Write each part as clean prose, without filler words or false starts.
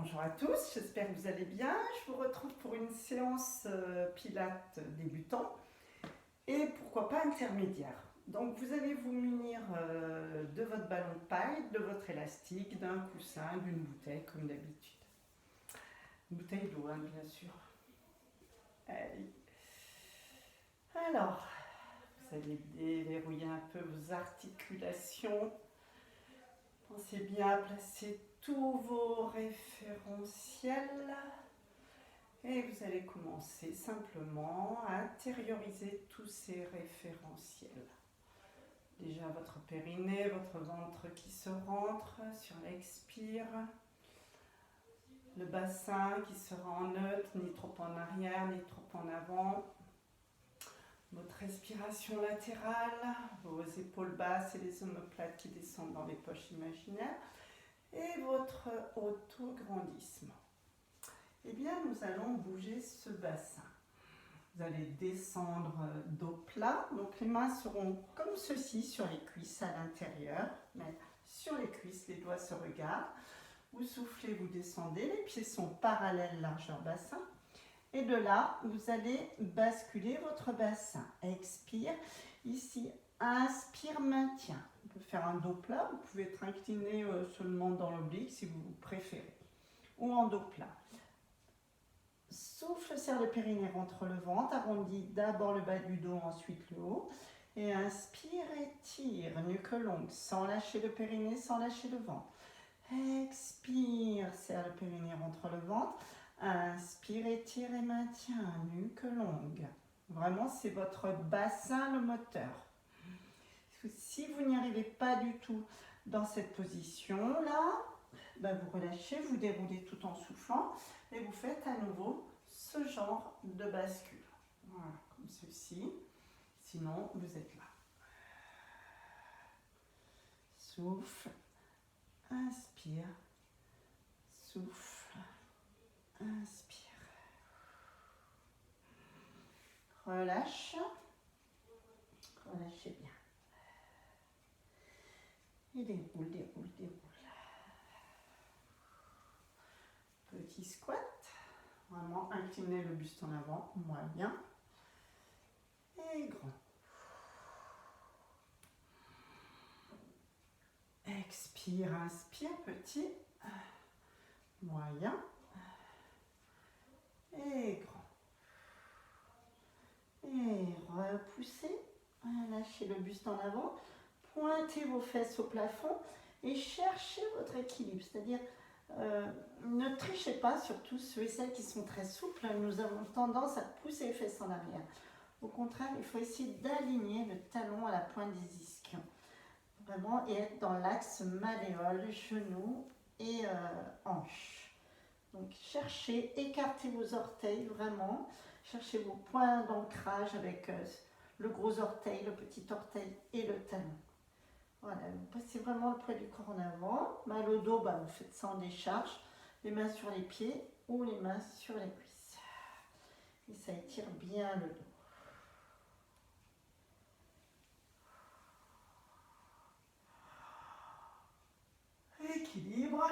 Bonjour à tous, j'espère que vous allez bien. Je vous retrouve pour une séance Pilates débutant et pourquoi pas intermédiaire. Donc vous allez vous munir de votre ballon de paille, de votre élastique, d'un coussin, d'une bouteille comme d'habitude. Une bouteille d'eau, hein, bien sûr. Allez. Alors, vous allez déverrouiller un peu vos articulations. Pensez bien à placer tous vos référentiels et vous allez commencer simplement à intérioriser tous ces référentiels. Déjà votre périnée, votre ventre qui se rentre sur l'expire, le bassin qui sera en neutre, ni trop en arrière, ni trop en avant, votre respiration latérale, vos épaules basses et les omoplates qui descendent dans les poches imaginaires, et votre autograndissement. Eh bien, nous allons bouger ce bassin. Vous allez descendre dos plat, donc les mains seront comme ceci sur les cuisses à l'intérieur, mais sur les cuisses, les doigts se regardent. Vous soufflez, vous descendez, les pieds sont parallèles, largeur bassin. Et de là, vous allez basculer votre bassin. Expire, ici, inspire, maintien. On peut faire un dos plat, vous pouvez être incliné seulement dans l'oblique si vous préférez, ou en dos plat. Souffle, serre le périnée, rentre le ventre, arrondis d'abord le bas du dos, ensuite le haut. Et inspire, étire, nuque longue, sans lâcher le périnée, sans lâcher le ventre. Expire, serre le périnée, rentre le ventre. Inspire, étire et maintiens, nuque longue. Vraiment, c'est votre bassin le moteur. Si vous n'y arrivez pas du tout dans cette position-là, ben vous relâchez, vous déroulez tout en soufflant et vous faites à nouveau ce genre de bascule. Voilà, comme ceci. Sinon, vous êtes là. Souffle, inspire, souffle, inspire. Relâche, relâchez bien. Et déroule, déroule, déroule. Petit squat, vraiment incliner le buste en avant, moyen et grand. Expire, inspire, petit, moyen et grand. Et repoussez, lâchez le buste en avant, pointez vos fesses au plafond et cherchez votre équilibre, c'est-à-dire ne trichez pas, surtout ceux et celles qui sont très souples, nous avons tendance à pousser les fesses en arrière. Au contraire, il faut essayer d'aligner le talon à la pointe des ischions. Vraiment, et être dans l'axe malléole, genou et hanche. Donc cherchez, écartez vos orteils vraiment, cherchez vos points d'ancrage avec le gros orteil, le petit orteil et le talon. Voilà, vous passez vraiment le poids du corps en avant. Mal au dos, vous faites ça en décharge. Les mains sur les pieds ou les mains sur les cuisses. Et ça étire bien le dos. Équilibre.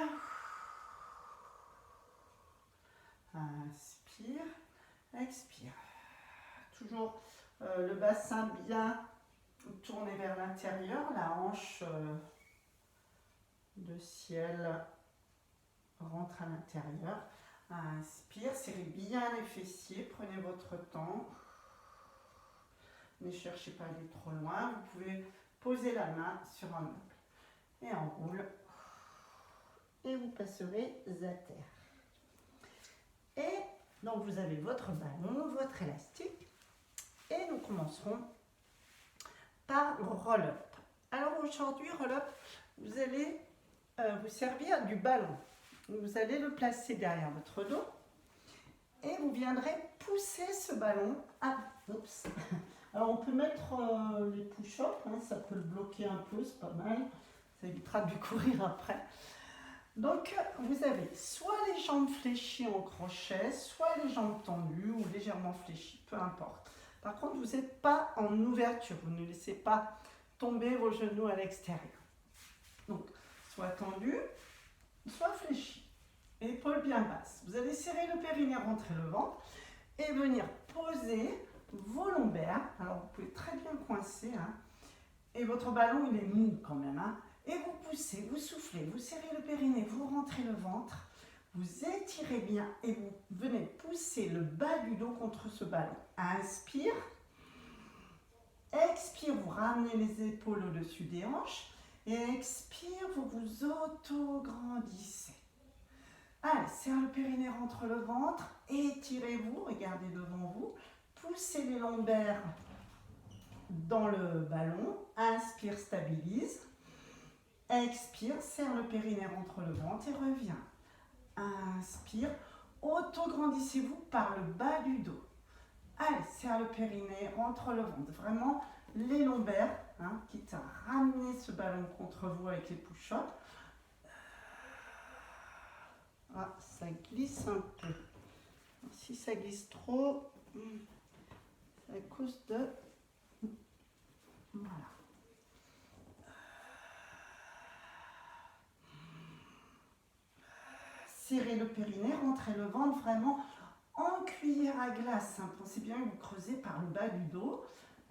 Inspire, expire. Toujours le bassin bien tourné vers l'intérieur, la hanche de ciel rentre à l'intérieur. Inspire, serrez bien les fessiers, prenez votre temps. Ne cherchez pas à aller trop loin. Vous pouvez poser la main sur un meuble. Et enroule. Et vous passerez à terre. Et donc vous avez votre ballon, votre élastique. Et nous commencerons par roll-up. Alors aujourd'hui, roll-up, vous allez vous servir du ballon. Vous allez le placer derrière votre dos et vous viendrez pousser ce ballon à... Oups. Alors on peut mettre les push-ups, ça peut le bloquer un peu, c'est pas mal. Ça évitera de courir après. Donc vous avez soit les jambes fléchies en crochet, soit les jambes tendues ou légèrement fléchies, peu importe. Par contre, vous n'êtes pas en ouverture, vous ne laissez pas tomber vos genoux à l'extérieur. Donc, soit tendu, soit fléchi. épaules bien basses. Vous allez serrer le périnée, rentrer le ventre et venir poser vos lombaires. Alors vous pouvez très bien coincer, hein, et votre ballon il est mou quand même, hein, et vous poussez, vous soufflez, vous serrez le périnée, vous rentrez le ventre, vous étirez bien et vous venez pousser le bas du dos contre ce ballon. Inspire, expire, vous ramenez les épaules au-dessus des hanches et expire, vous vous auto-grandissez. Allez, serre le périnée, rentre le ventre, étirez-vous, regardez devant vous, poussez les lombaires dans le ballon, inspire, stabilise, expire, serre le périnée, rentre le ventre et reviens. Inspire, auto-grandissez-vous par le bas du dos. Allez, serre le périnée, rentre le ventre. Vraiment, les lombaires, hein, quitte à ramener ce ballon contre vous avec les push-ups. Ah, ça glisse un peu. Si ça glisse trop, c'est à cause de... Voilà. Serrez le périnée, rentrez le ventre vraiment en cuillère à glace. Hein. Pensez bien que vous creusez par le bas du dos.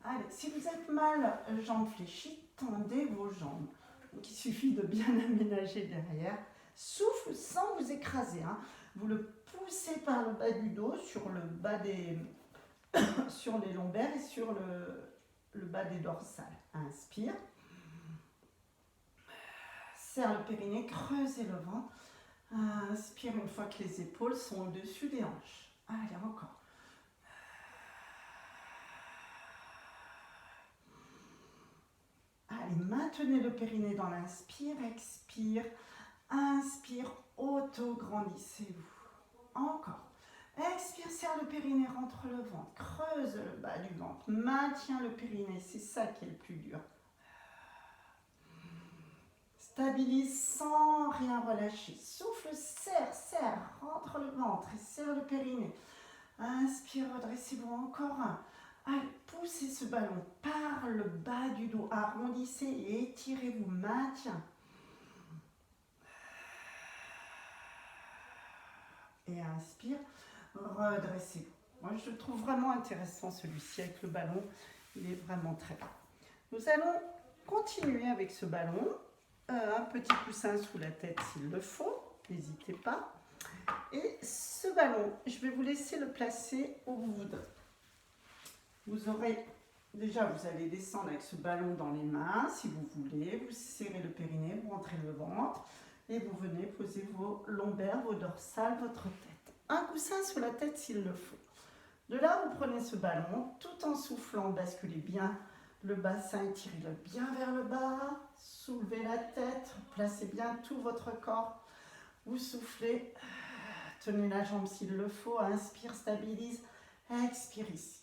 Allez, si vous êtes mal, jambes fléchies, tendez vos jambes. Donc il suffit de bien aménager derrière. Souffle sans vous écraser. Hein. Vous le poussez par le bas du dos, sur le bas des... sur les lombaires et sur le bas des dorsales. Inspire. Serre le périnée, creusez le ventre. Inspire une fois que les épaules sont au-dessus des hanches. Allez, encore. Allez, maintenez le périnée dans l'inspire, expire, inspire, auto-grandissez-vous. Encore. Expire, serre le périnée, rentre le ventre, creuse le bas du ventre, maintiens le périnée, c'est ça qui est le plus dur. Stabilise sans rien relâcher. Souffle, serre, serre, rentre le ventre et serre le périnée. Inspire, redressez-vous encore un. Allez, poussez ce ballon par le bas du dos, arrondissez et étirez-vous, maintien. Et inspire, redressez-vous. Moi, je le trouve vraiment intéressant celui-ci avec le ballon. Il est vraiment très bien. Nous allons continuer avec ce ballon. Un petit coussin sous la tête s'il le faut, n'hésitez pas. Et ce ballon, je vais vous laisser le placer où vous voudrez. Vous aurez, déjà vous allez descendre avec ce ballon dans les mains si vous voulez, vous serrez le périnée, vous rentrez le ventre et vous venez poser vos lombaires, vos dorsales, votre tête. Un coussin sous la tête s'il le faut. De là, vous prenez ce ballon, tout en soufflant, basculez bien le bassin, étirez-le bien vers le bas, soulevez la tête, placez bien tout votre corps, vous soufflez, tenez la jambe s'il le faut, inspire, stabilise, expire ici.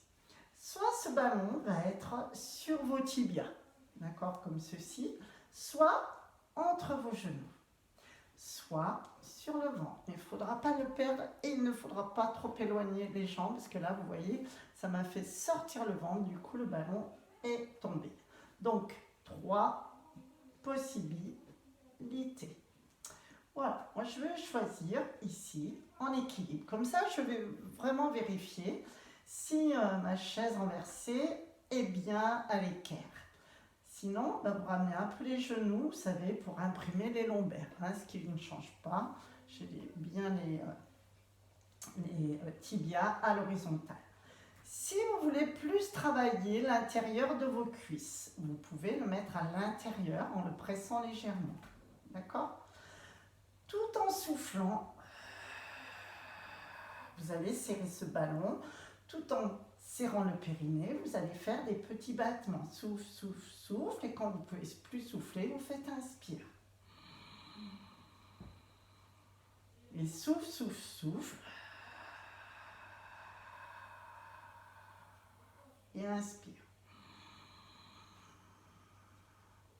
Soit ce ballon va être sur vos tibias, d'accord, comme ceci, soit entre vos genoux, soit sur le ventre. Il ne faudra pas le perdre et il ne faudra pas trop éloigner les jambes, parce que là, vous voyez, ça m'a fait sortir le ventre, du coup le ballon est tombé. Donc, 3 possibilités. Voilà, moi je vais choisir ici, en équilibre. Comme ça, je vais vraiment vérifier si ma chaise renversée est bien à l'équerre. Sinon, vous ramenez un peu les genoux, vous savez, pour imprimer les lombaires, hein, ce qui ne change pas. J'ai bien les tibias à l'horizontale. Si vous voulez plus travailler l'intérieur de vos cuisses, vous pouvez le mettre à l'intérieur en le pressant légèrement. D'accord ? Tout en soufflant, vous allez serrer ce ballon, tout en serrant le périnée, vous allez faire des petits battements. Souffle, souffle, souffle. Et quand vous ne pouvez plus souffler, vous faites inspire. Et souffle, souffle, souffle. Et inspire.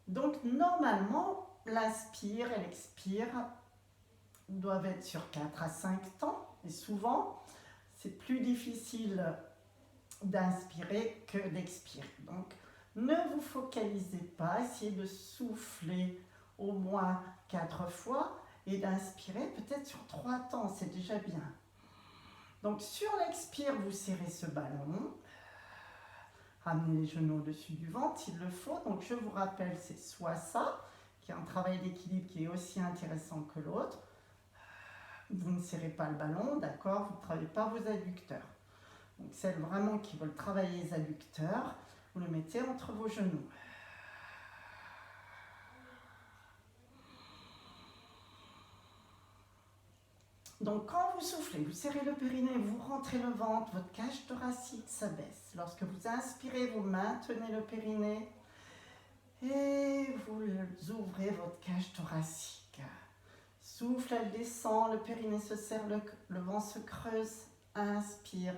Donc normalement, l'inspire et l'expire doivent être sur 4 à 5 temps. Et souvent, c'est plus difficile d'inspirer que d'expirer. Donc, ne vous focalisez pas, essayez de souffler au moins 4 fois et d'inspirer peut-être sur 3 temps, c'est déjà bien. Donc sur l'expire, vous serrez ce ballon. Ramenez les genoux au-dessus du ventre s'il le faut. Donc je vous rappelle, c'est soit ça, qui est un travail d'équilibre qui est aussi intéressant que l'autre. Vous ne serrez pas le ballon, d'accord, vous ne travaillez pas vos adducteurs. Donc celles vraiment qui veulent travailler les adducteurs, vous le mettez entre vos genoux. Donc quand vous soufflez, vous serrez le périnée, vous rentrez le ventre, votre cage thoracique s'abaisse. Lorsque vous inspirez, vous maintenez le périnée et vous ouvrez votre cage thoracique. Souffle, elle descend, le périnée se serre, le ventre se creuse. Inspire.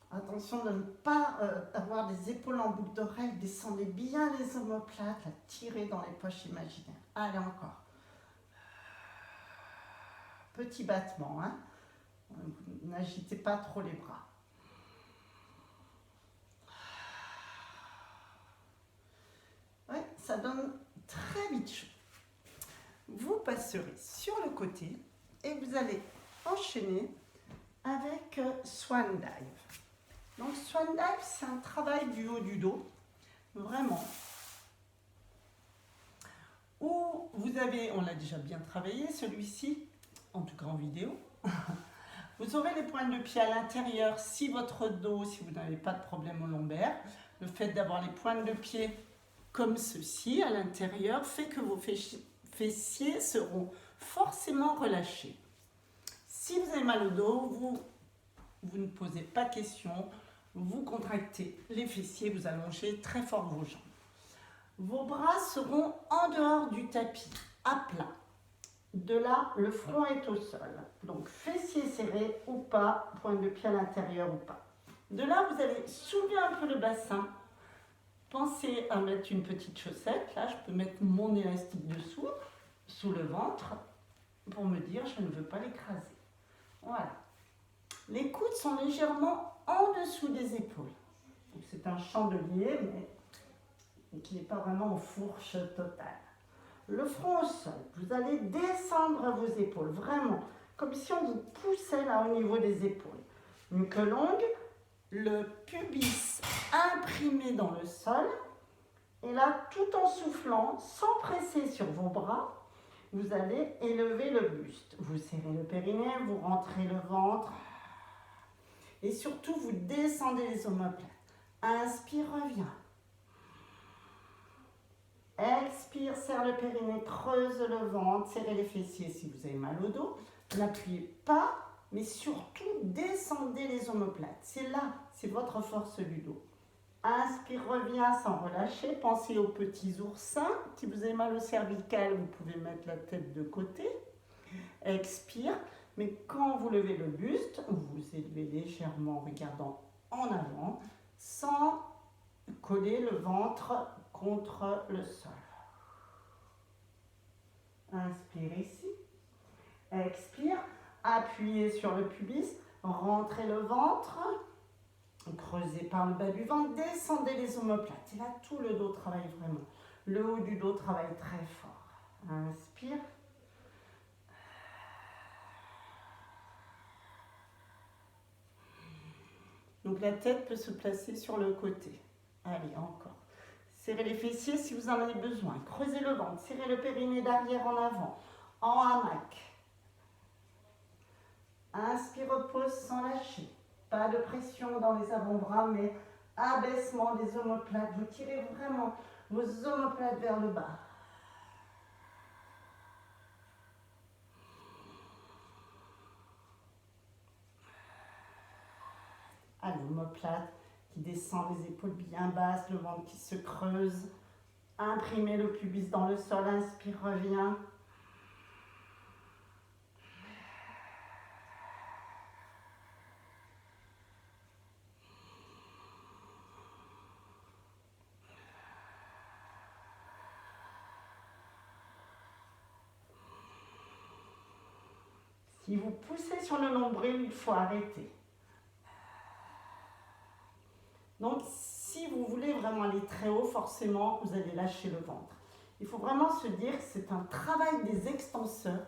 Attention de ne pas avoir des épaules en boucle d'oreille. Descendez bien les omoplates, la tirez dans les poches imaginaires. Allez, encore. Petit battement, hein. N'agitez pas trop les bras. Oui, ça donne très vite chaud. Vous passerez sur le côté et vous allez enchaîner avec Swan Dive. Donc Swan Dive, c'est un travail du haut du dos, vraiment, où vous avez, on l'a déjà bien travaillé, celui-ci, en tout cas en vidéo. Vous aurez les pointes de pied à l'intérieur si votre dos, si vous n'avez pas de problème au lombaire. Le fait d'avoir les pointes de pied comme ceci à l'intérieur fait que vos fessiers seront forcément relâchés. Si vous avez mal au dos, vous ne posez pas question, vous contractez les fessiers, vous allongez très fort vos jambes. Vos bras seront en dehors du tapis, à plat. De là, le front est au sol. Donc, fessiers serrés ou pas, pointe de pied à l'intérieur ou pas. De là, vous allez soulever un peu le bassin. Pensez à mettre une petite chaussette. Là, je peux mettre mon élastique dessous, sous le ventre, pour me dire je ne veux pas l'écraser. Voilà. Les coudes sont légèrement en dessous des épaules. C'est un chandelier, mais qui n'est pas vraiment en fourche totale. Le front au sol, vous allez descendre vos épaules, vraiment, comme si on vous poussait là au niveau des épaules. Nuque longue, le pubis imprimé dans le sol, et là, tout en soufflant, sans presser sur vos bras, vous allez élever le buste. Vous serrez le périnée, vous rentrez le ventre, et surtout, vous descendez les omoplates. Inspire, reviens. Expire, serre le périnée, creuse le ventre, serrez les fessiers si vous avez mal au dos. N'appuyez pas, mais surtout descendez les omoplates. C'est là, c'est votre force du dos. Inspire, reviens sans relâcher. Pensez aux petits oursins. Si vous avez mal au cervical, vous pouvez mettre la tête de côté. Expire, mais quand vous levez le buste, vous élevez légèrement en regardant en avant, sans coller le ventre contre le sol. Inspire ici. Expire. Appuyez sur le pubis. Rentrez le ventre. Creusez par le bas du ventre. Descendez les omoplates. Et là, tout le dos travaille vraiment. Le haut du dos travaille très fort. Inspire. Donc la tête peut se placer sur le côté. Allez, encore. Serrez les fessiers si vous en avez besoin. Creusez le ventre. Serrez le périnée d'arrière en avant. En hamac. Inspire, repose sans lâcher. Pas de pression dans les avant-bras, mais abaissement des omoplates. Vous tirez vraiment vos omoplates vers le bas. Allez, omoplate qui descend, les épaules bien basses, le ventre qui se creuse. Imprimez le pubis dans le sol. Inspire, reviens. Si vous poussez sur le nombril, il faut arrêter. Donc, si vous voulez vraiment aller très haut, forcément, vous allez lâcher le ventre. Il faut vraiment se dire que c'est un travail des extenseurs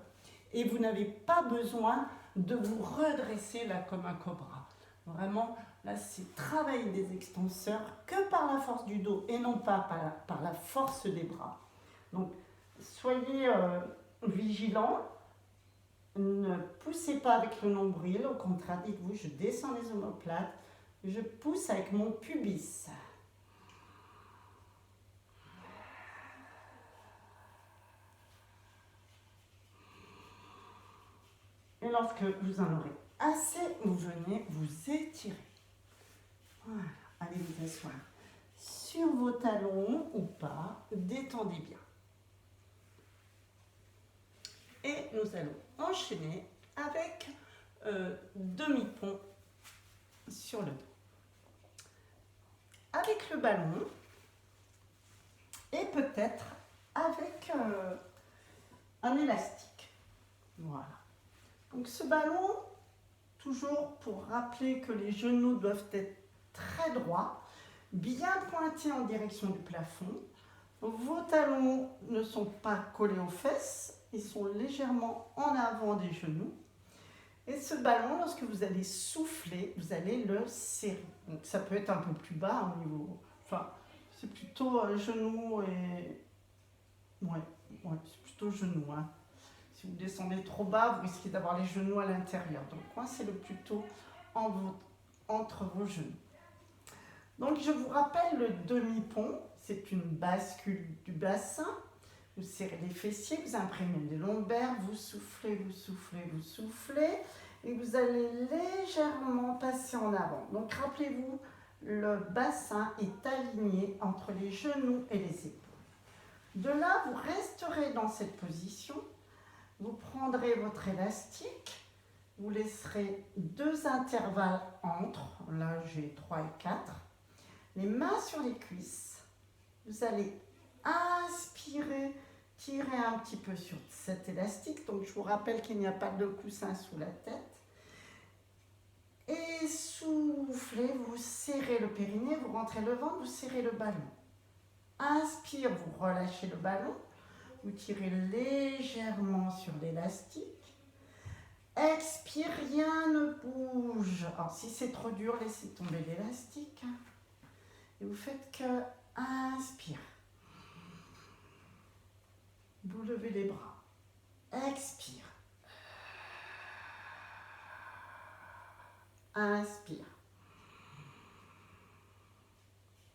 et vous n'avez pas besoin de vous redresser là comme un cobra. Vraiment, là, c'est travail des extenseurs que par la force du dos et non pas par la force des bras. Donc, soyez vigilants. Ne poussez pas avec le nombril, au contraire, dites-vous, je descends les omoplates, je pousse avec mon pubis. Et lorsque vous en aurez assez, vous venez vous étirer. Voilà, allez vous asseoir sur vos talons ou pas, détendez bien. Et nous allons enchaîner avec demi-pont sur le dos. Avec le ballon et peut-être avec un élastique. Voilà. Donc ce ballon, toujours pour rappeler que les genoux doivent être très droits, bien pointés en direction du plafond. Vos talons ne sont pas collés aux fesses, ils sont légèrement en avant des genoux. Et ce ballon, lorsque vous allez souffler, vous allez le serrer. Donc ça peut être un peu plus bas au niveau... Enfin, c'est plutôt genou et... Ouais, c'est plutôt genou. Hein. Si vous descendez trop bas, vous risquez d'avoir les genoux à l'intérieur. Donc coincez-le plutôt entre vos genoux. Donc je vous rappelle le demi-pont, c'est une bascule du bassin. Vous serrez les fessiers, vous imprimez les lombaires, vous soufflez, vous soufflez, vous soufflez. Et vous allez légèrement passer en avant. Donc rappelez-vous, le bassin est aligné entre les genoux et les épaules. De là, vous resterez dans cette position. Vous prendrez votre élastique. Vous laisserez 2 intervalles entre. Là, j'ai 3 et 4. Les mains sur les cuisses. Vous allez inspirer, tirer un petit peu sur cet élastique. Donc, je vous rappelle qu'il n'y a pas de coussin sous la tête. Et soufflez, vous serrez le périnée, vous rentrez le ventre, vous serrez le ballon. Inspire, vous relâchez le ballon. Vous tirez légèrement sur l'élastique. Expire, rien ne bouge. Alors, si c'est trop dur, laissez tomber l'élastique. Et vous faites que inspire. Vous levez les bras. Expire. Inspire.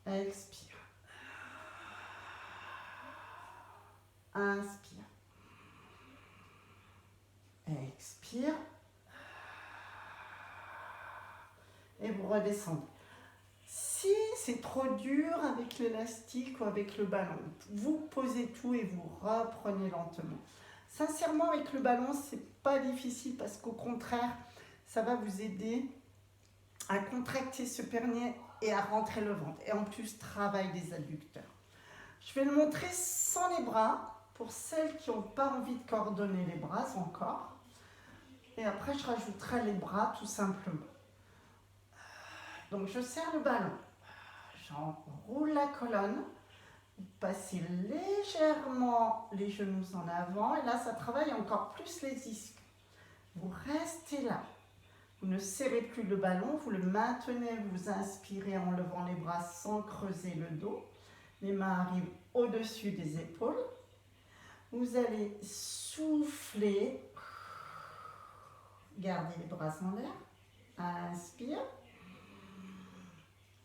Expire. Inspire. Expire. Et vous redescendez. Si c'est trop dur avec l'élastique ou avec le ballon, vous posez tout et vous reprenez lentement. Sincèrement, avec le ballon, c'est pas difficile parce qu'au contraire, ça va vous aider à contracter ce périnée et à rentrer le ventre. Et en plus, travail des adducteurs. Je vais le montrer sans les bras pour celles qui n'ont pas envie de coordonner les bras encore. Et après, je rajouterai les bras tout simplement. Donc, je serre le ballon. J'enroule la colonne. Vous passez légèrement les genoux en avant. Et là, ça travaille encore plus les ischios. Vous restez là. Vous ne serrez plus le ballon. Vous le maintenez. Vous inspirez en levant les bras sans creuser le dos. Les mains arrivent au-dessus des épaules. Vous allez souffler. Gardez les bras en l'air. Inspire.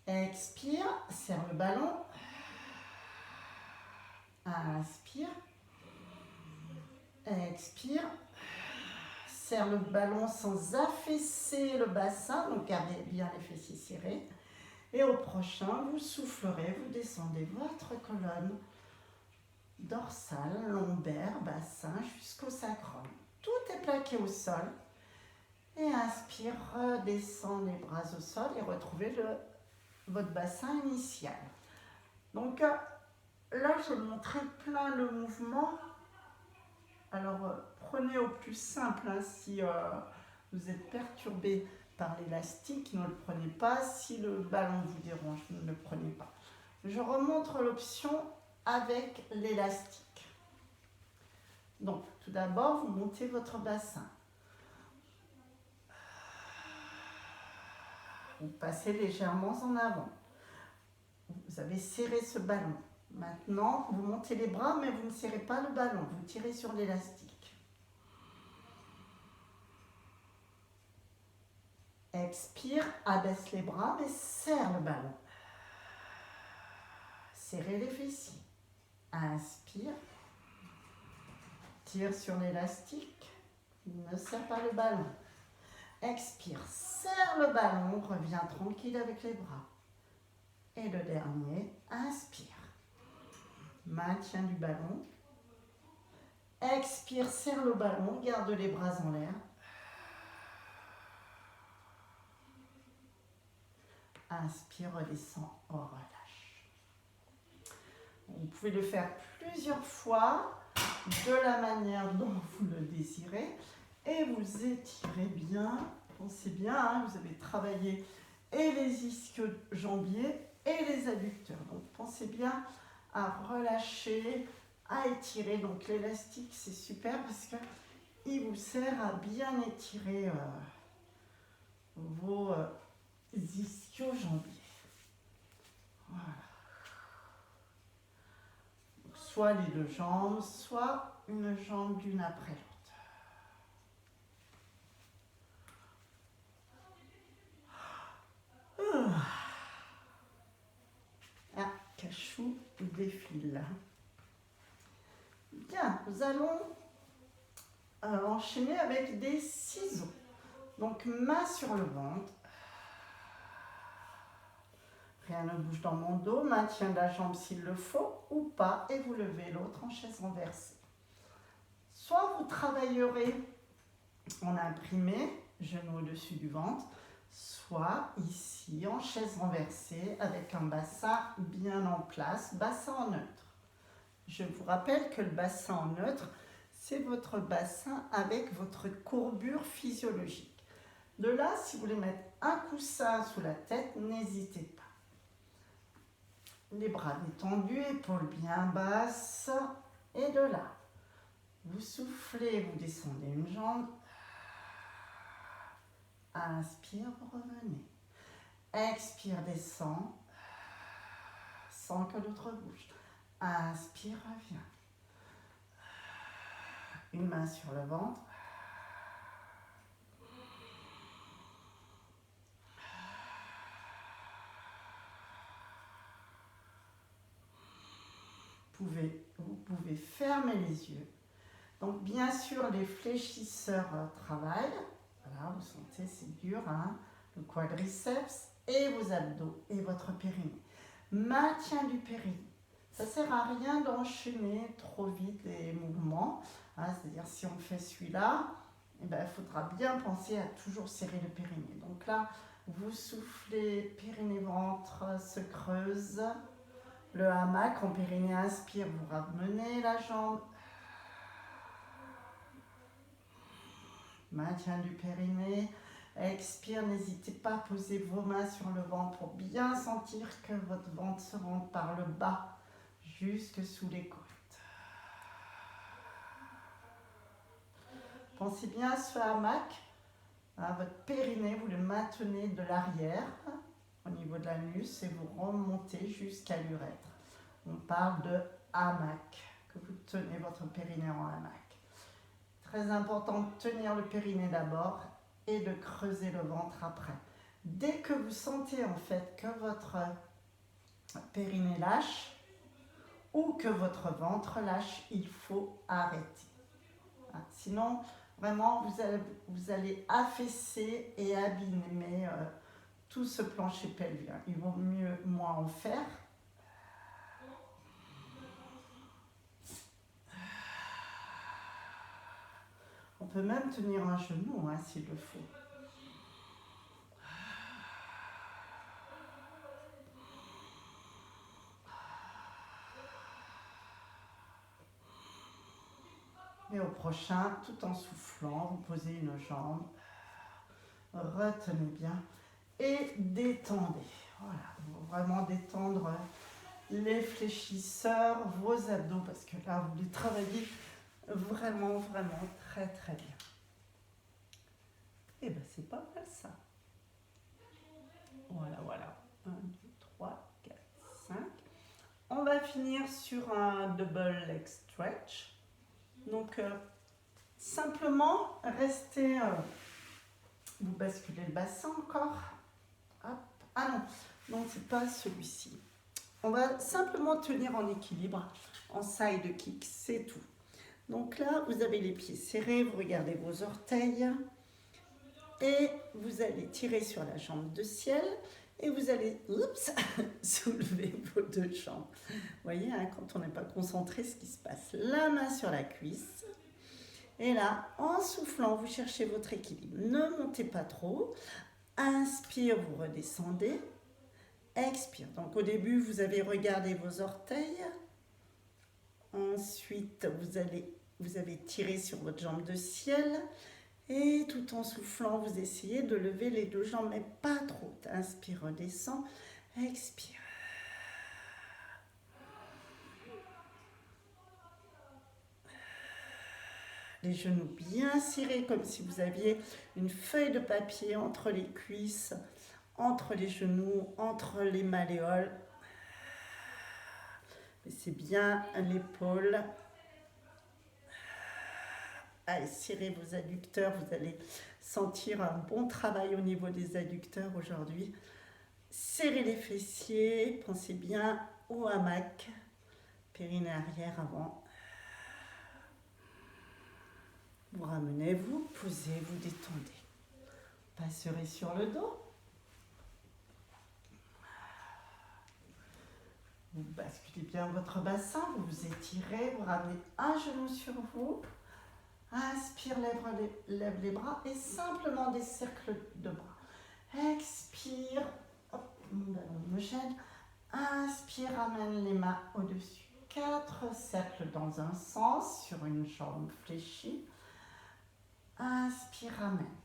Expire. Serre le ballon. Inspire. Expire. Serre le ballon sans affaisser le bassin. Donc gardez bien les fessiers serrés. Et au prochain, vous soufflerez, vous descendez votre colonne dorsale, lombaire, bassin jusqu'au sacrum. Tout est plaqué au sol. Et inspire, redescend les bras au sol et retrouvez votre bassin initial. Donc là, je vais montrer plein le mouvement. Alors, prenez au plus simple hein, si vous êtes perturbé par l'élastique, ne le prenez pas. Si le ballon vous dérange, ne le prenez pas. Je remontre l'option avec l'élastique. Donc, tout d'abord, vous montez votre bassin. Vous passez légèrement en avant. Vous avez serré ce ballon. Maintenant, vous montez les bras, mais vous ne serrez pas le ballon. Vous tirez sur l'élastique. Expire, abaisse les bras, mais serre le ballon. Serrez les fessiers. Inspire. Tire sur l'élastique. Ne serre pas le ballon. Expire, serre le ballon, reviens tranquille avec les bras. Et le dernier, inspire. Maintien du ballon. Expire, serre le ballon, garde les bras en l'air. Inspire, redescend, relâche. Vous pouvez le faire plusieurs fois de la manière dont vous le désirez. Et vous étirez bien, pensez bien, hein, vous avez travaillé et les ischio-jambiers et les adducteurs. Donc pensez bien à relâcher, à étirer. Donc l'élastique c'est super parce qu'il vous sert à bien étirer vos ischio-jambiers. Voilà. Donc, soit les deux jambes, soit une jambe l'une après l'autre. Ah, Cachou défile. Bien, nous allons enchaîner avec des ciseaux. Donc, main sur le ventre. Rien ne bouge dans mon dos. Maintien de la jambe s'il le faut ou pas. Et vous levez l'autre en chaise renversée. Soit vous travaillerez en imprimé, genou au-dessus du ventre, soit ici en chaise renversée avec un bassin bien en place, bassin en neutre. Je vous rappelle que le bassin en neutre, c'est votre bassin avec votre courbure physiologique. De là, si vous voulez mettre un coussin sous la tête, n'hésitez pas. Les bras détendus, épaules bien basses. Et de là, vous soufflez, vous descendez une jambe. Inspire, vous revenez. Expire, descend. Sans que l'autre bouge. Inspire, reviens. Une main sur le ventre. Vous pouvez fermer les yeux. Donc bien sûr, les fléchisseurs travaillent. Voilà, vous sentez, c'est dur, hein, le quadriceps et vos abdos et votre périnée. Maintien du périnée. Ça ne sert à rien d'enchaîner trop vite les mouvements. Hein, c'est-à-dire si on fait celui-là, eh ben, il faudra bien penser à toujours serrer le périnée. Donc là, vous soufflez, périnée-ventre se creuse. Le hamac en périnée inspire, vous ramenez la jambe. Maintien du périnée. Expire, n'hésitez pas à poser vos mains sur le ventre pour bien sentir que votre ventre se rentre par le bas jusque sous les côtes. Pensez bien à ce hamac. Hein, votre périnée, vous le maintenez de l'arrière au niveau de l'anus et vous remontez jusqu'à l'urètre. On parle de hamac, que vous tenez votre périnée en hamac. Très important de tenir le périnée d'abord et de creuser le ventre après. Dès que vous sentez en fait que votre périnée lâche ou que votre ventre lâche, il faut arrêter. Sinon, vraiment, vous allez affaisser et abîmer tout ce plancher pelvien. Il vaut mieux moins en faire. On peut même tenir un genou hein, s'il le faut. Et au prochain, tout en soufflant, vous posez une jambe, retenez bien et détendez. Voilà, vraiment détendre les fléchisseurs, vos abdos, parce que là, vous les travaillez vraiment, vraiment très, très bien. Et bien, c'est pas mal ça. Voilà, voilà. 1, 2, 3, 4, 5. On va finir sur un double leg stretch. Donc, simplement, restez, vous basculez le bassin encore. Hop. Ah non, non, c'est pas celui-ci. On va simplement tenir en équilibre, en side kick, c'est tout. Donc là, vous avez les pieds serrés, vous regardez vos orteils et vous allez tirer sur la jambe de ciel et vous allez soulever vos deux jambes. Vous voyez, hein, quand on n'est pas concentré, ce qui se passe. La main sur la cuisse. Et là, en soufflant, vous cherchez votre équilibre. Ne montez pas trop. Inspire, vous redescendez. Expire. Donc au début, vous avez regardé vos orteils. Ensuite, vous avez tiré sur votre jambe de ciel. Et tout en soufflant, vous essayez de lever les deux jambes, mais pas trop. Inspire, redescend. Expire. Les genoux bien serrés, comme si vous aviez une feuille de papier entre les cuisses, entre les genoux, entre les malléoles. Baissez bien l'épaule. Allez, serrez vos adducteurs. Vous allez sentir un bon travail au niveau des adducteurs aujourd'hui. Serrez les fessiers. Pensez bien au hamac. Périnée arrière avant. Vous ramenez, vous posez, vous détendez. Passerez sur le dos. Vous basculez bien votre bassin, vous vous étirez, vous ramenez un genou sur vous. Inspire, lève les bras et simplement des cercles de bras. Expire, hop, mon ballon me gêne. Inspire, ramène les mains au-dessus. 4 cercles dans un sens sur une jambe fléchie. Inspire, ramène.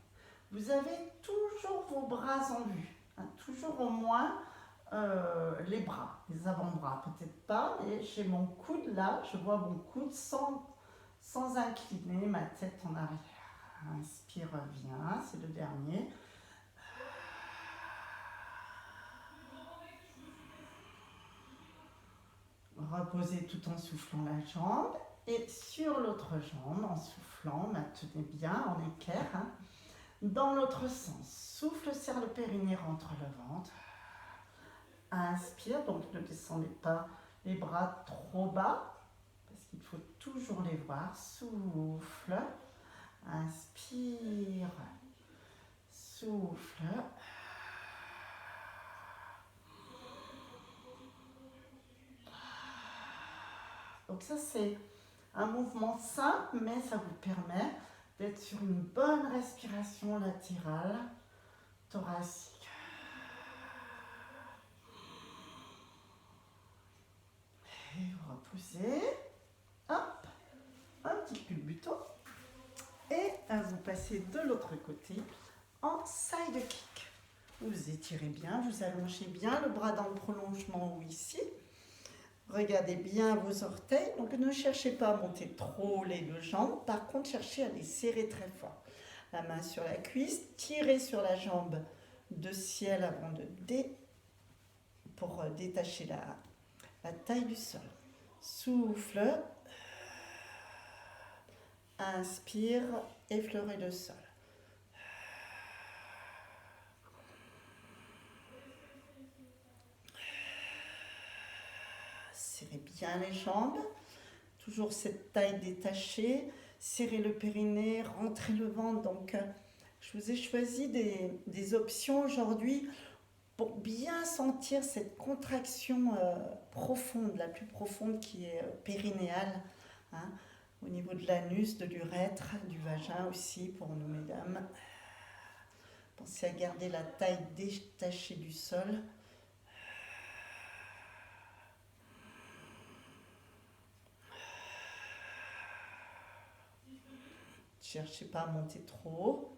Vous avez toujours vos bras en vue, hein, toujours au moins les bras, les avant-bras, peut-être pas, mais j'ai mon coude là, je vois mon coude sans incliner ma tête en arrière. Inspire, reviens, c'est le dernier. Reposez tout en soufflant la jambe. Et sur l'autre jambe, en soufflant, maintenez bien en équerre. Hein, dans l'autre sens, souffle, serre le périnée, rentre le ventre. Inspire, donc ne descendez pas les bras trop bas, parce qu'il faut toujours les voir. Souffle, inspire, souffle. Donc ça c'est un mouvement simple, mais ça vous permet d'être sur une bonne respiration latérale, thoracique. Et vous reposez, hop, un petit culbuto. Et vous passez de l'autre côté en side kick. Vous étirez bien, vous allongez bien le bras dans le prolongement ou ici. Regardez bien vos orteils. Donc ne cherchez pas à monter trop les deux jambes. Par contre, cherchez à les serrer très fort. La main sur la cuisse, tirez sur la jambe de ciel avant pour détacher la taille du sol. Souffle. Inspire, effleurez le sol. Serrez bien les jambes, toujours cette taille détachée. Serrez le périnée, rentrez le ventre. Donc, je vous ai choisi des options aujourd'hui pour bien sentir cette contraction profonde, la plus profonde qui est périnéale, hein, au niveau de l'anus, de l'urètre, du vagin aussi pour nous mesdames. Pensez à garder la taille détachée du sol. Ne cherchez pas à monter trop haut.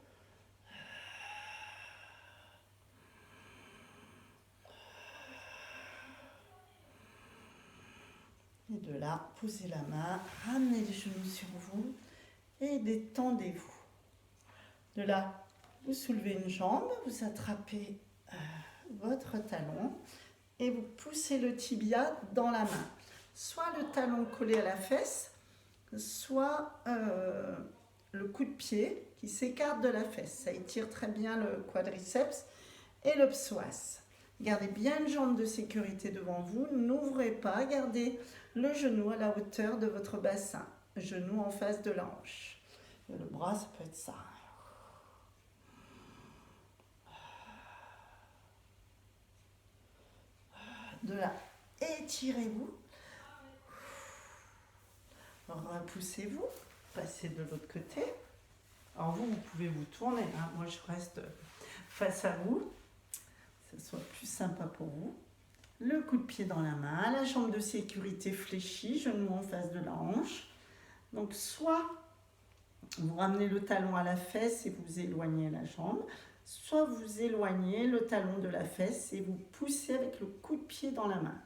là, posez la main, ramenez les genoux sur vous et détendez-vous. De là, vous soulevez une jambe, vous attrapez votre talon et vous poussez le tibia dans la main. Soit le talon collé à la fesse, soit le coup de pied qui s'écarte de la fesse. Ça étire très bien le quadriceps et le psoas. Gardez bien une jambe de sécurité devant vous, n'ouvrez pas, gardez le genou à la hauteur de votre bassin, genou en face de la hanche. Et le bras, ça peut être ça. De là, étirez-vous, repoussez-vous, passez de l'autre côté. Alors vous pouvez vous tourner, hein. Moi je reste face à vous, que ce soit plus sympa pour vous. Le coup de pied dans la main, la jambe de sécurité fléchie, genou en face de la hanche. Donc soit vous ramenez le talon à la fesse et vous éloignez la jambe, soit vous éloignez le talon de la fesse et vous poussez avec le coup de pied dans la main.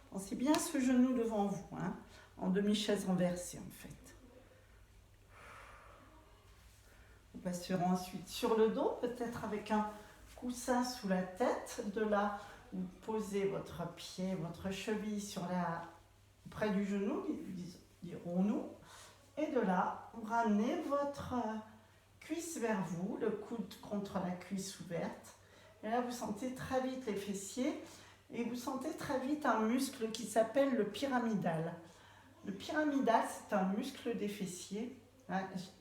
Pensez bien ce genou devant vous, hein, en demi-chaise renversée en fait. Vous passerez ensuite sur le dos, peut-être avec un coussin sous la tête. De là, vous posez votre pied, votre cheville près du genou, dirons-nous. Et de là, vous ramenez votre cuisse vers vous, le coude contre la cuisse ouverte. Et là, vous sentez très vite les fessiers et vous sentez très vite un muscle qui s'appelle le pyramidal. Le pyramidal, c'est un muscle des fessiers.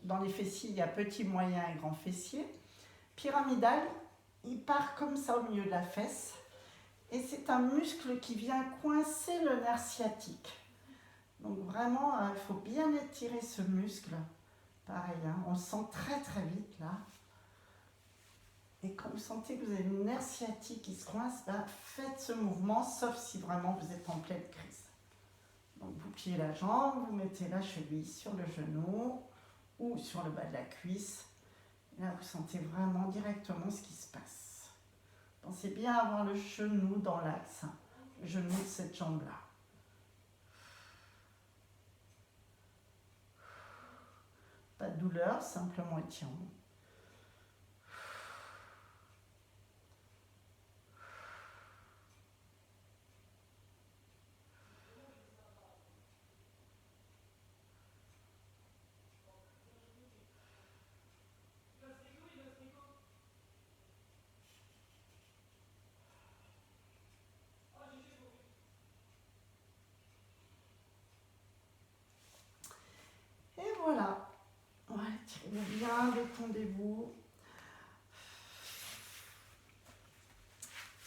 Dans les fessiers, il y a petit, moyen et grand fessier. Pyramidal, il part comme ça au milieu de la fesse. Et c'est un muscle qui vient coincer le nerf sciatique. Donc vraiment, il faut bien étirer ce muscle. Pareil, hein, on le sent très très vite là. Et quand vous sentez que vous avez le nerf sciatique qui se coince, là, faites ce mouvement, sauf si vraiment vous êtes en pleine crise. Donc vous pliez la jambe, vous mettez la cheville sur le genou ou sur le bas de la cuisse. Et là, vous sentez vraiment directement ce qui se passe. Pensez bien à avoir le genou dans l'axe, hein, le genou de cette jambe-là. Pas de douleur, simplement étirement. Et voilà. Voilà, tirez-vous bien, détendez-vous.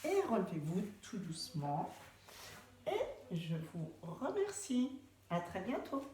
Et relevez-vous tout doucement. Et je vous remercie. À très bientôt.